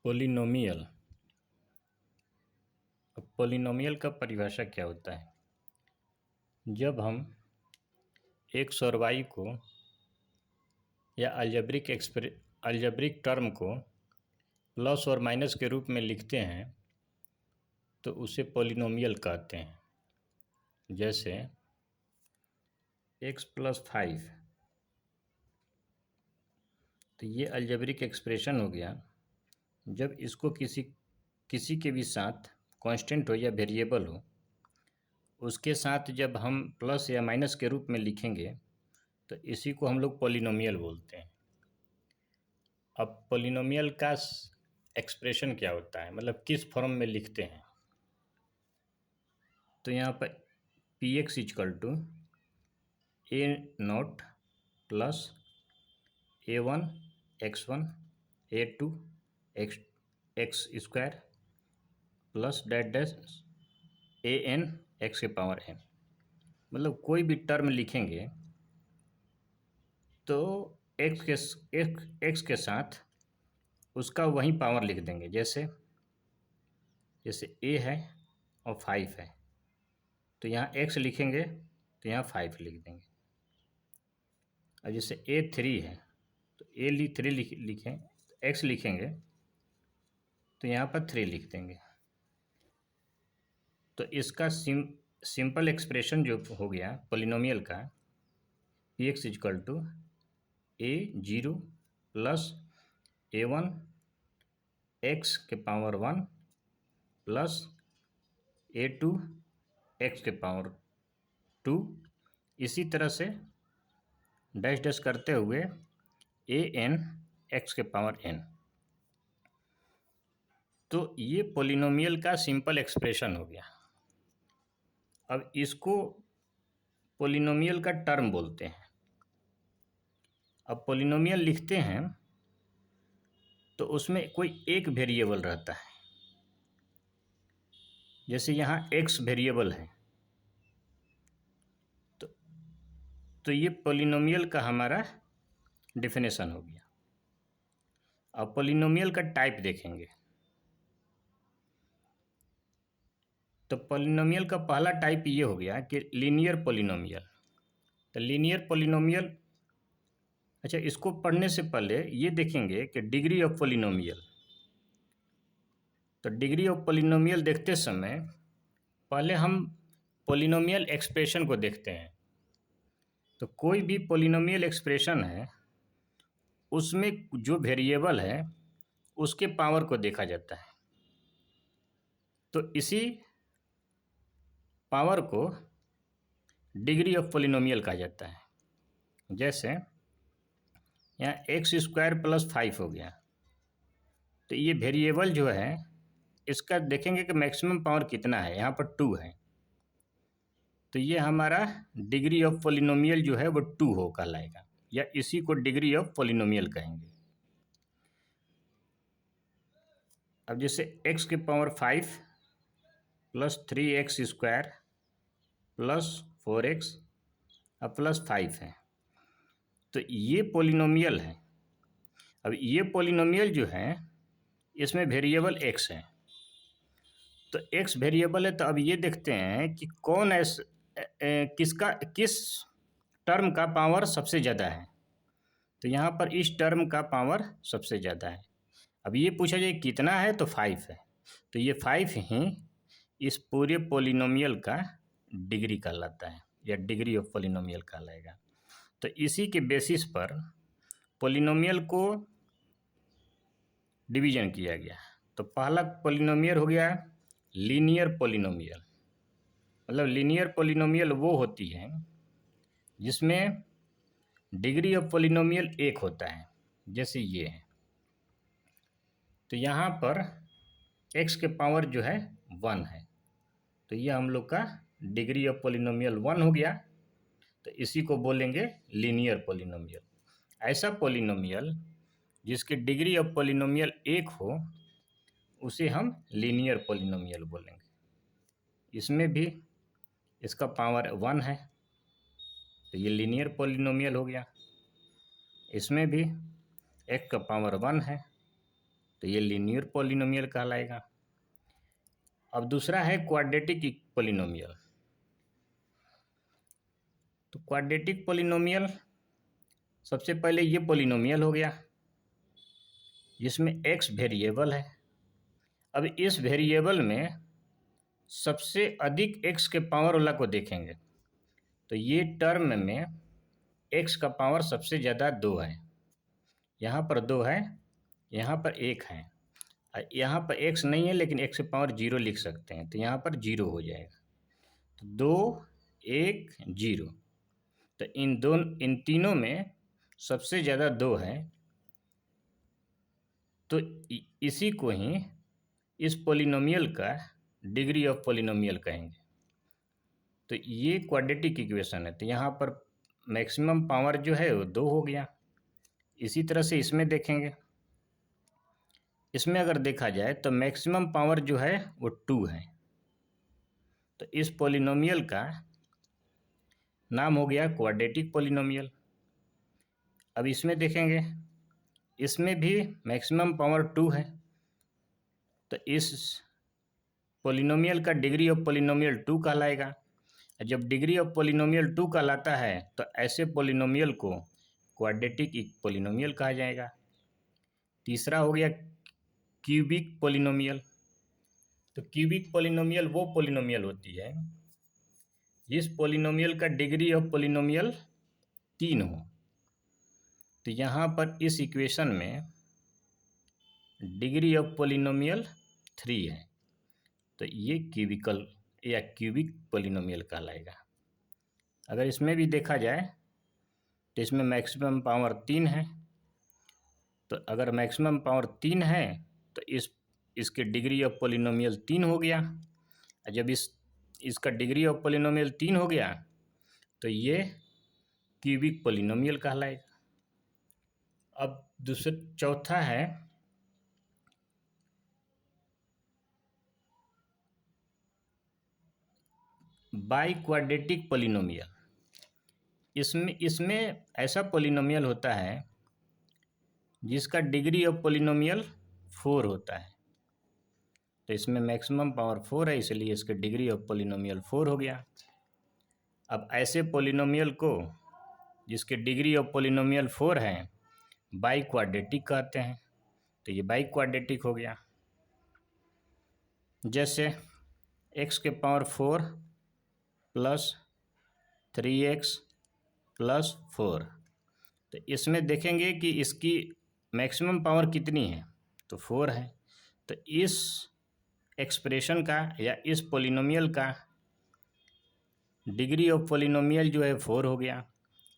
Polynomial. अब polynomial का परिभाषा क्या होता है? जब हम एक्स और वाई को या अलजेब्रिक टर्म को प्लस और माइनस के रूप में लिखते हैं तो उसे पोलिनोमियल कहते हैं। जैसे x + 5, तो ये अलजेब्रिक एक्सप्रेशन हो गया। जब इसको किसी के भी साथ कांस्टेंट हो या वेरिएबल हो, उसके साथ जब हम प्लस या माइनस के रूप में लिखेंगे तो इसी को हम लोग पोलिनोमियल बोलते हैं। अब पोलिनोमियल का एक्सप्रेशन क्या होता है, मतलब किस फॉर्म में लिखते हैं? तो यहाँ पर px = a0 plus a1 x1 a2 x² plus dash an x⁴n। मतलब कोई भी टर्म लिखेंगे तो x के साथ उसका वही पावर लिख देंगे। जैसे a है और 5 है तो यहाँ x लिखेंगे तो यहाँ 5 लिख देंगे। अब जैसे a3 है तो a3 लिखें तो x लिखेंगे तो यहाँ पर 3 लिख देंगे। तो इसका सिंपल एक्सप्रेशन जो हो गया पोलिनोमियल का, px = a0 plus a1 x⁴1 plus a2 x⁴2, इसी तरह से डैश डैश करते हुए an x⁴n। तो ये पोलिनोमियल का सिंपल एक्सप्रेशन हो गया। अब इसको पोलिनोमियल का टर्म बोलते हैं। अब पोलिनोमियल लिखते हैं तो उसमें कोई एक वेरिएबल रहता है। जैसे यहाँ x वेरिएबल है तो ये पोलिनोमियल का हमारा डेफिनेशन हो गया। अब पोलिनोमियल का टाइप देखेंगे तो पोलिनोमियल का पहला टाइप ये हो गया कि लीनियर पोलिनोमियल। तो लीनियर पोलिनोमियल, अच्छा, इसको पढ़ने से पहले ये देखेंगे कि डिग्री ऑफ पोलिनोमियल। तो डिग्री ऑफ पोलिनोमियल देखते समय पहले हम पोलिनोमियल एक्सप्रेशन को देखते हैं। तो कोई भी पोलिनोमियल एक्सप्रेशन है उसमें जो वेरिएबल है उसके पावर को देखा जाता है। तो इसी पावर को डिग्री ऑफ पोलिनोमियल कहा जाता है। जैसे यहाँ x² + 5 हो गया तो ये वेरिएबल जो है इसका देखेंगे कि मैक्सिमम पावर कितना है, यहाँ पर 2 है। तो ये हमारा डिग्री ऑफ पोलिनोमियल जो है वो 2 हो कहलाएगा, या इसी को डिग्री ऑफ पोलिनोमियल कहेंगे। अब जैसे x⁵ plus 3x² plus 4x और प्लस 5 है तो ये पोलिनोमियल है। अब ये पोलिनोमियल जो है इसमें वेरिएबल x है। तो x वेरिएबल है तो अब ये देखते हैं कि कौन किस टर्म का पावर सबसे ज़्यादा है। तो यहाँ पर इस टर्म का पावर सबसे ज़्यादा है। अब ये पूछा जाए कितना है तो 5 है। तो ये 5 ही इस पूरे पोलिनोमियल का डिग्री कहलाता है या डिग्री ऑफ पोलिनोमियल कहलाएगा। तो इसी के बेसिस पर पोलिनोमियल को डिवीजन किया गया। तो पहला पोलिनोमियल हो गया लीनियर पोलिनोमियल। मतलब लीनियर पोलिनोमियल वो होती है जिसमें डिग्री ऑफ पोलिनोमियल 1 होता है, जैसे ये है। तो यहाँ पर x के पावर जो है 1 है तो ये हम लोग का डिग्री ऑफ पोलिनोमियल 1 हो गया। तो इसी को बोलेंगे लीनियर पोलिनोमियल। ऐसा पोलिनोमियल जिसकी डिग्री ऑफ पोलिनोमियल 1 हो उसे हम लीनियर पोलिनोमियल बोलेंगे। इसमें भी इसका पावर 1 है तो ये लीनियर पोलिनोमियल हो गया। इसमें भी x का पावर 1 है तो ये लीनियर पॉलिनोमियल कहलाएगा। अब दूसरा है क्वाड्रेटिक पॉलिनोमियल। तो क्वाड्रेटिक पॉलिनोमियल, सबसे पहले ये पॉलिनोमियल हो गया जिसमें x वेरिएबल है। अब इस वेरिएबल में सबसे अधिक x के पावर वाला को देखेंगे तो ये टर्म में x का पावर सबसे ज़्यादा 2 है। यहाँ पर 2 है, यहाँ पर 1 है, यहाँ पर x नहीं है लेकिन x के पावर 0 लिख सकते हैं, तो यहाँ पर 0 हो जाएगा। तो 2 1 0, तो इन तीनों में सबसे ज़्यादा 2 है, तो इसी को ही इस पॉलिनोमियल का डिग्री ऑफ पॉलिनोमियल कहेंगे। तो ये क्वाड्रेटिक इक्वेशन है। तो यहाँ पर मैक्सिमम पावर जो है वो 2 हो गया। इसी तरह से इसमें देखेंगे, इसमें अगर देखा जाए तो मैक्सिमम पावर जो है वो 2 है। तो इस पॉलिनोमियल का नाम हो गया क्वाड्रेटिक पॉलिनोमियल। अब इसमें देखेंगे, इसमें भी मैक्सिमम पावर 2 है, तो इस पॉलिनोमियल का डिग्री ऑफ पॉलिनोमियल 2 कहलाएगा। जब डिग्री ऑफ पॉलिनोमियल 2 कहलाता है तो ऐसे पॉलिनोमियल को क्वाड्रेटिक पॉलिनोमियल कहा जाएगा। तीसरा हो गया क्यूबिक पॉलिनोमियल। तो क्यूबिक पॉलिनोमियल वो पॉलिनोमियल होती है जिस पॉलिनोमियल का डिग्री ऑफ पॉलिनोमियल 3 हो। तो यहाँ पर इस इक्वेशन में डिग्री ऑफ पॉलिनोमियल 3 है, तो ये क्यूबिकल या क्यूबिक पॉलिनोमियल कहलाएगा। अगर इसमें भी देखा जाए तो इसमें मैक्सिमम पावर 3 है, तो अगर मैक्सिमम पावर 3 है तो इसके डिग्री ऑफ पॉलिनोमियल 3 हो गया। जब इसका डिग्री ऑफ पॉलिनोमियल 3 हो गया तो ये क्यूबिक पॉलिनोमियल कहलाएगा। अब चौथा है बाई क्वाड्रेटिक पॉलिनोमियल। इसमें ऐसा पॉलिनोमियल होता है जिसका डिग्री ऑफ पॉलिनोमियल 4 होता है। तो इसमें मैक्सिमम पावर 4 है, इसलिए इसके डिग्री ऑफ पॉलिनोमियल 4 हो गया। अब ऐसे पॉलिनोमियल को जिसके डिग्री ऑफ पॉलिनोमियल 4 है बाई क्वाड्रेटिक कहते हैं। तो ये बाई क्वाड्रेटिक हो गया। जैसे x के पावर 4 प्लस 3x प्लस 4, तो इसमें देखेंगे कि इसकी मैक्सिमम पावर कितनी है, तो 4 है। तो इस एक्सप्रेशन का या इस पॉलिनोमियल का डिग्री ऑफ पॉलिनोमियल जो है 4 हो गया,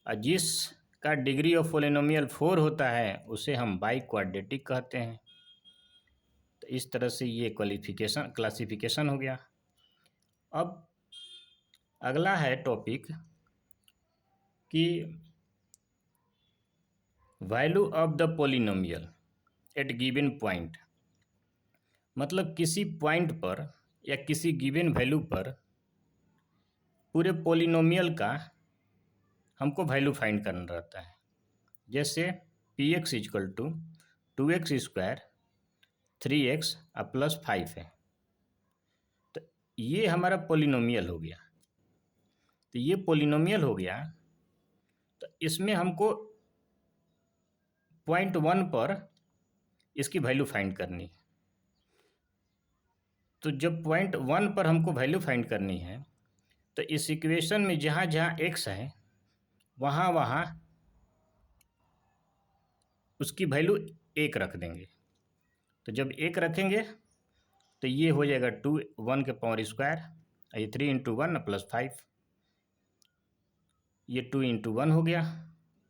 और जिसका डिग्री ऑफ पॉलिनोमियल 4 होता है उसे हम बाई क्वाड्रेटिक कहते हैं। तो इस तरह से ये क्लासिफिकेशन हो गया। अब अगला है टॉपिक कि value of the polynomial at given point. मतलब किसी पॉइंट पर या किसी गिवन वैल्यू पर पूरे पॉलिनोमियल का हमको वैल्यू फाइंड करना रहता है। जैसे p x is equal to 2x square 3x plus 5 है, तो ये हमारा पॉलिनोमियल हो गया। तो ये पॉलिनोमियल हो गया, तो इसमें हमको पॉइंट 1 पर इसकी वैल्यू फाइंड करनी है। तो जब पॉइंट 1 पर हमको वैल्यू फाइंड करनी है तो इस इक्वेशन में जहाँ जहाँ x है वहाँ वहाँ उसकी वैल्यू 1 रख देंगे। तो जब 1 रखेंगे तो ये हो जाएगा 2 1 के पावर स्क्वायर, ये 3 इंटू 1 प्लस 5, ये 2 इंटू 1 हो गया,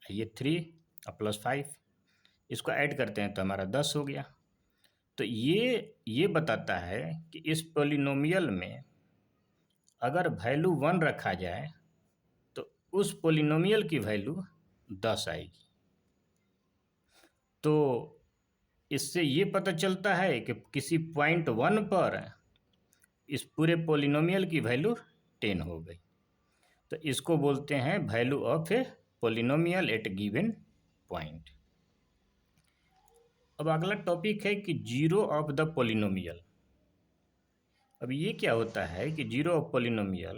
ये 3 प्लस 5, इसको ऐड करते हैं तो हमारा 10 हो गया। तो ये बताता है कि इस पॉलिनोमियल में अगर वैल्यू 1 रखा जाए तो उस पॉलिनोमियल की वैल्यू 10 आएगी। तो इससे ये पता चलता है कि किसी पॉइंट 1 पर इस पूरे पॉलिनोमियल की वैल्यू 10 हो गई। तो इसको बोलते हैं value of a polynomial at given point. अब अगला टॉपिक है कि जीरो ऑफ द पोलिनोमियल। अब ये क्या होता है कि जीरो ऑफ पोलिनोमियल,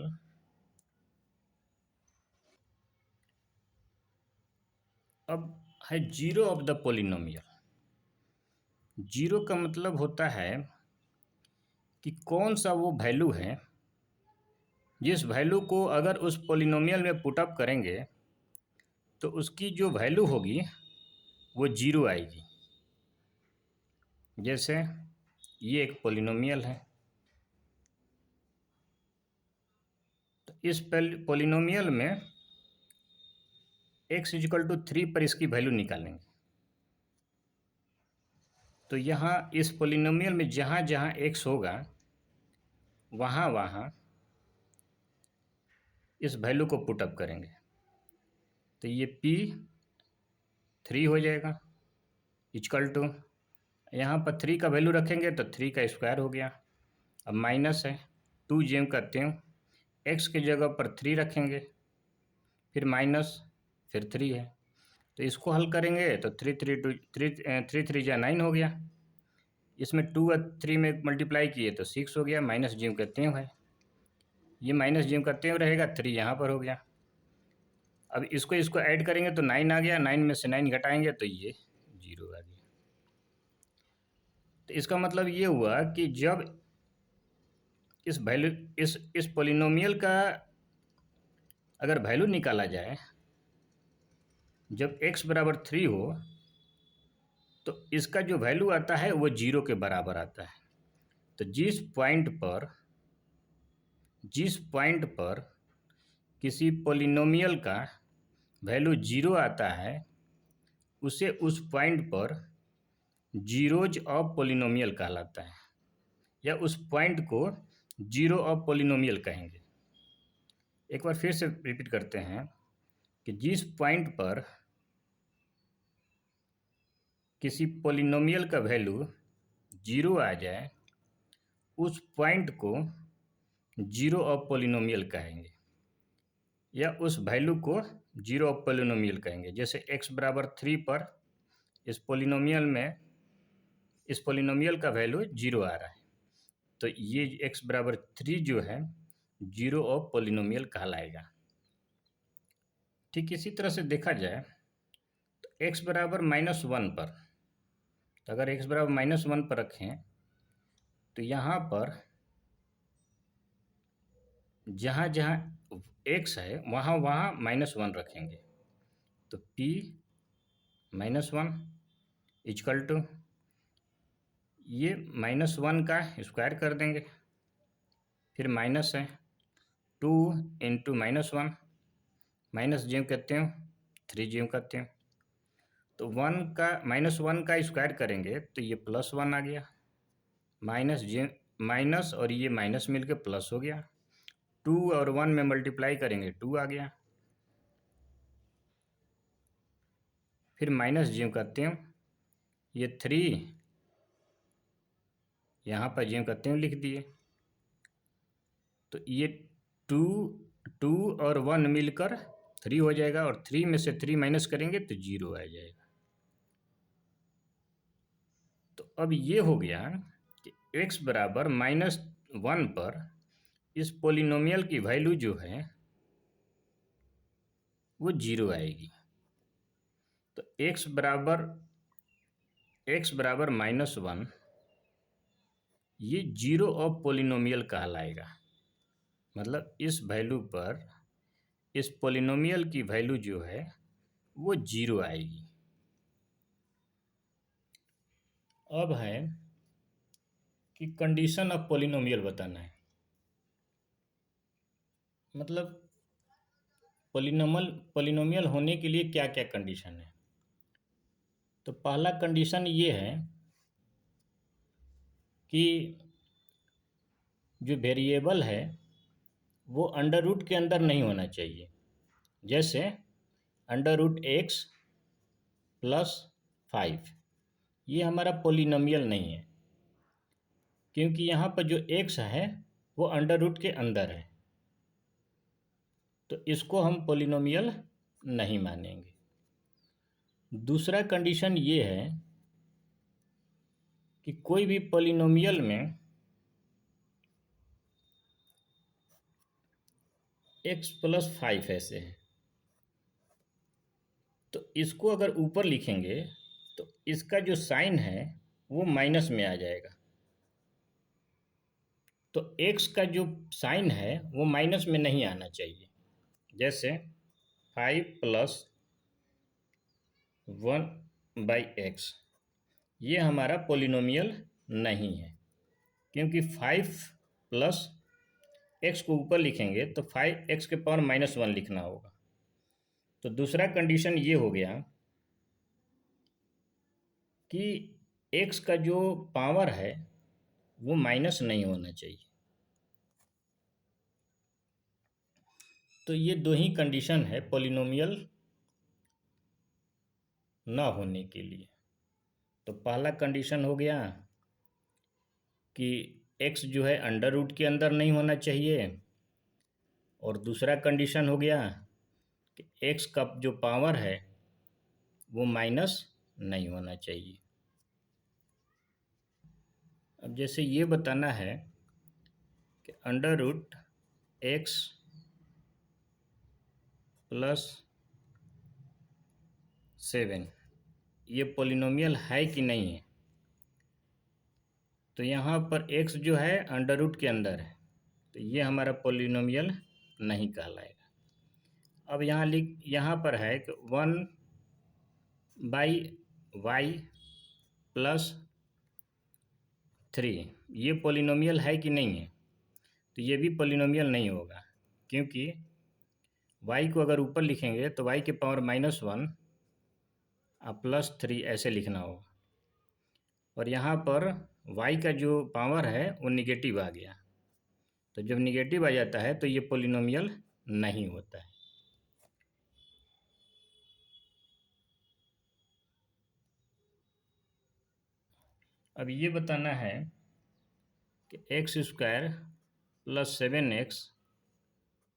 अब है zero of the polynomial. Zero का मतलब होता है कि कौन सा वो वैल्यू है जिस वैल्यू को अगर उस पोलिनोमियल में पुट अप करेंगे तो उसकी जो वैल्यू होगी वो जीरो आएगी। जैसे ये एक पोलिनोमियल है, तो इस पोलिनोमियल में x इजिकल टू 3 पर इसकी वैल्यू निकालेंगे। तो यहाँ इस पोलिनोमियल में जहाँ जहाँ x होगा वहाँ वहाँ इस वैल्यू को पुट अप करेंगे। तो ये p 3 हो जाएगा इजकल टू, यहाँ पर 3 का वैल्यू रखेंगे तो 3 का स्क्वायर हो गया। अब माइनस है 2 जेम करते हूँ, x की जगह पर 3 रखेंगे, फिर माइनस, फिर 3 है। तो इसको हल करेंगे तो 3 जा 9 हो गया। इसमें 2 और 3 में मल्टीप्लाई किए तो 6 हो गया। माइनस जेम करते हैं भाई, ये माइनस जेम करते हुए रहेगा, 3 यहाँ पर हो गया। अब इसको ऐड करेंगे तो 9 आ गया, 9 में से 9 घटाएंगे तो ये 0 आ गया। तो इसका मतलब ये हुआ कि जब इस वैल्यू इस पोलिनोमियल का अगर वैल्यू निकाला जाए, जब x बराबर 3 हो तो इसका जो वैल्यू आता है वो 0 के बराबर आता है। तो जिस पॉइंट पर किसी पोलिनोमियल का वैल्यू 0 आता है उसे उस पॉइंट पर जीरोज ऑफ पोलिनोमियल कहलाता है, या उस पॉइंट को जीरो ऑफ पोलिनोमियल कहेंगे। एक बार फिर से रिपीट करते हैं कि जिस पॉइंट पर किसी पोलिनोमियल का वैल्यू 0 आ जाए उस पॉइंट को जीरो ऑफ पोलिनोमियल कहेंगे, या उस वैल्यू को जीरो ऑफ पोलिनोमियल कहेंगे। जैसे x बराबर 3 पर इस पोलिनोमियल का वैल्यू 0 आ रहा है, तो ये x बराबर 3 जो है जीरो ऑफ पोलिनोमियल कहलाएगा। ठीक इसी तरह से देखा जाए तो x बराबर -1 पर, तो अगर x बराबर -1 पर रखें तो यहाँ पर जहाँ जहाँ x है वहाँ वहाँ -1 रखेंगे। तो p -1 इजकल टू ये -1 का स्क्वायर कर देंगे, फिर माइनस है 2 इंटू -1, माइनस जेम करते हो 3 जेम करते हो, तो -1 का स्क्वायर करेंगे तो ये +1 आ गया। माइनस और ये माइनस मिलके प्लस हो गया। 2 और 1 में मल्टीप्लाई करेंगे 2 आ गया। फिर माइनस जेम करते हो, ये 3 यहाँ पर जेम करते हो लिख दिए, तो ये 2 और 1 मिलकर 3 हो जाएगा, और 3 में से 3 माइनस करेंगे तो 0 आ जाएगा। तो अब ये हो गया कि x बराबर -1 पर इस पोलिनोमियल की वैल्यू जो है वो 0 आएगी। तो x बराबर -1 ये जीरो ऑफ पोलिनोमियल कहलाएगा। मतलब इस वैल्यू पर इस पोलिनोमियल की वैल्यू जो है वो 0 आएगी। अब है कि कंडीशन ऑफ पोलिनोमियल बताना है। मतलब पोलिनोमियल होने के लिए क्या क्या कंडीशन है। तो पहला कंडीशन ये है कि जो वेरिएबल है वो अंडर रूट के अंदर नहीं होना चाहिए। जैसे √x + 5 ये हमारा पोलिनोमियल नहीं है, क्योंकि यहाँ पर जो x है वो अंडर रूट के अंदर है, तो इसको हम पोलिनोमियल नहीं मानेंगे। दूसरा कंडीशन ये है कि कोई भी पॉलिनोमियल में x+5 ऐसे है, तो इसको अगर ऊपर लिखेंगे तो इसका जो साइन है वो माइनस में आ जाएगा। तो x का जो साइन है वो माइनस में नहीं आना चाहिए। जैसे 5+1/x, ये हमारा पोलिनोमियल नहीं है, क्योंकि 5+x को ऊपर लिखेंगे तो 5x⁻⁻1 लिखना होगा। तो दूसरा कंडीशन ये हो गया कि x का जो पावर है वो माइनस नहीं होना चाहिए। तो ये दो ही कंडीशन है पॉलिनोमियल ना होने के लिए। तो पहला कंडीशन हो गया कि x जो है अंडर रूट के अंदर नहीं होना चाहिए, और दूसरा कंडीशन हो गया कि x का जो पावर है वो माइनस नहीं होना चाहिए। अब जैसे ये बताना है कि √x+7 ये पॉलिनोमियल है कि नहीं है, तो यहाँ पर x जो है अंडर रूट के अंदर है, तो ये हमारा पॉलिनोमियल नहीं कहलाएगा। अब यहाँ पर है कि 1/y+3 ये पॉलिनोमियल है कि नहीं है, तो ये भी पॉलिनोमियल नहीं होगा, क्योंकि y को अगर ऊपर लिखेंगे तो y⁻⁻1 +3 ऐसे लिखना होगा, और यहाँ पर y का जो पावर है वो निगेटिव आ गया। तो जब निगेटिव आ जाता है तो ये पॉलिनोमियल नहीं होता है। अब ये बताना है कि x² + 7x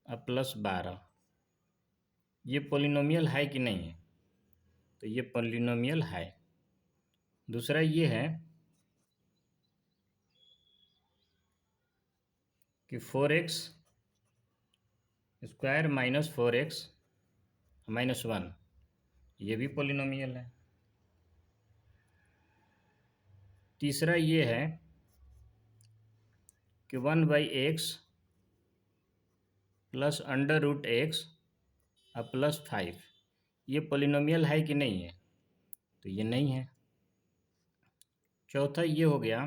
+12 ये पॉलिनोमियल है कि नहीं है, तो ये पॉलिनोमियल है। दूसरा ये है कि 4x² - 4x-1 ये भी पॉलिनोमियल है। तीसरा ये है कि 1/x +√x +5 ये पॉलिनोमियल है कि नहीं है, तो ये नहीं है। चौथा ये हो गया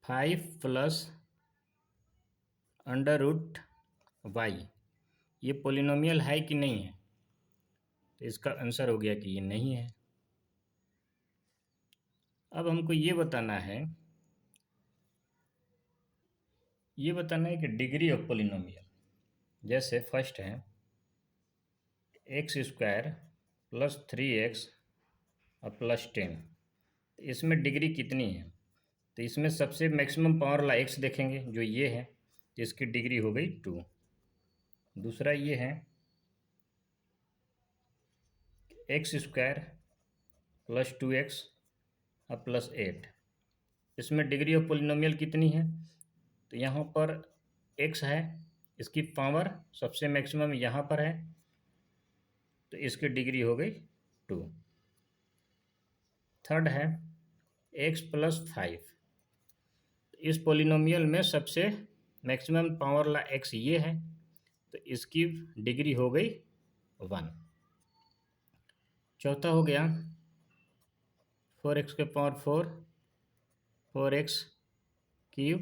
5+√y ये पॉलिनोमियल है कि नहीं है, तो इसका आंसर हो गया कि ये नहीं है। अब हमको ये बताना है कि डिग्री ऑफ पॉलिनोमियल। जैसे फर्स्ट है x² + 3x +10, इसमें डिग्री कितनी है, तो इसमें सबसे मैक्सिमम पावर वाला x देखेंगे जो ये है, तो इसकी डिग्री हो गई 2। दूसरा ये है x² + 2x +8, इसमें डिग्री ऑफ पॉलिनोमियल कितनी है, तो यहाँ पर x है, इसकी पावर सबसे मैक्सिमम यहाँ पर है, तो इसकी डिग्री हो गई 2। थर्ड है x+5, इस पॉलिनोमियल में सबसे मैक्सिमम पावर वाला x ये है, तो इसकी डिग्री हो गई 1। चौथा हो गया 4x⁴ 4x³